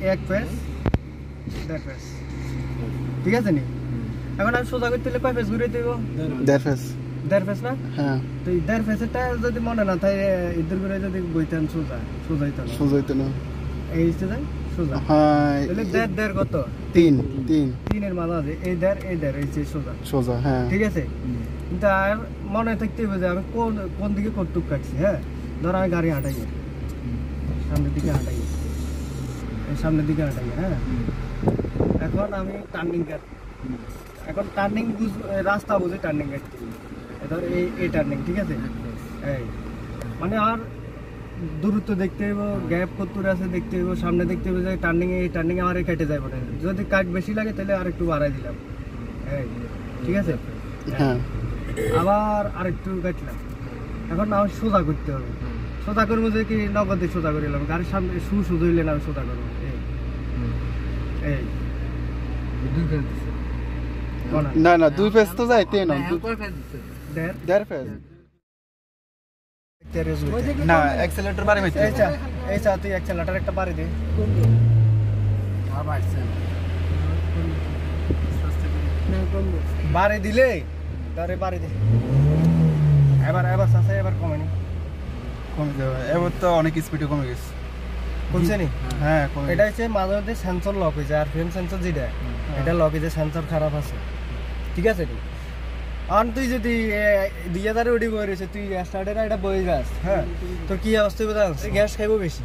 এক পেজ দেড় পেজ ঠিক আছে নি এখন আমি সোজা করতে কয় পেজ ঘুরে দেব দেড় পেজ না হ্যাঁ তো এই দেড় পেজটা যদি মনে না থাকে ইধর করে যদি বইতেন সোজা না এই হচ্ছে যাই সোজা হ্যাঁ তাহলে দেড় কত 3 এর মাঝে আছে এই দেড় এই যে সোজা হ্যাঁ ঠিক আছে কিন্তু আর মনে থাকতে হবে যে আমি কোন দিকে কতটুক কাটছি হ্যাঁ ধর আমি গাড়ি হাঁটাই সামনের দিকে হাঁটাই হ্যাঁ এখন আমি টার্নিং কাটছি এখন টার্নিং রাস্তা বুঝে টার্নিং কাটছি ধর এই টার্নিং ঠিক আছে এই মানে আর দূরত্ব দেখতে হইব গ্যাপ কত আছে দেখতে হইব সামনে দেখতে হইব যে টার্নিং আমার কেটে যাবে না যদি কাট বেশি লাগে তাহলে আর একটু বাড়াই দিলাম এই ঠিক আছে হ্যাঁ আবার আরেকটু কাটলাম এখন আমার সোজা করতে হবে সোজা করবো যে কি নগদে সোজা করে নিলাম গাড়ির সামনে সোজা হইলে না আমি সোজা করবো এই না 2 পেজ তো যাইতে না দেড় পেজ না অ্যাক্সেলারেটর বাড়ি মাইতে এই তুই অ্যাক্সেলারেটর একটা বাড়ি দে বাড়ি দিলে তারে বাড়ি দে এবার সাসে এবার কমে যাবে এবার তো অনেক স্পিডে কমে গেছে কমছে নি হ্যাঁ এটা হচ্ছে মাঝে মধ্যে সেন্সর লক হয়েছে আর ফ্রেম সেন্সর যেটা এটা লক হয়েছে সেন্সর খারাপ আছে ঠিক আছে নি আর তুই যদি 2000 ওডি বই রয়েছে তুই স্টার্টারে এটা বই গাছ হ্যাঁ তোর কি অবস্থা হবে গ্যাস খাইবো বেশি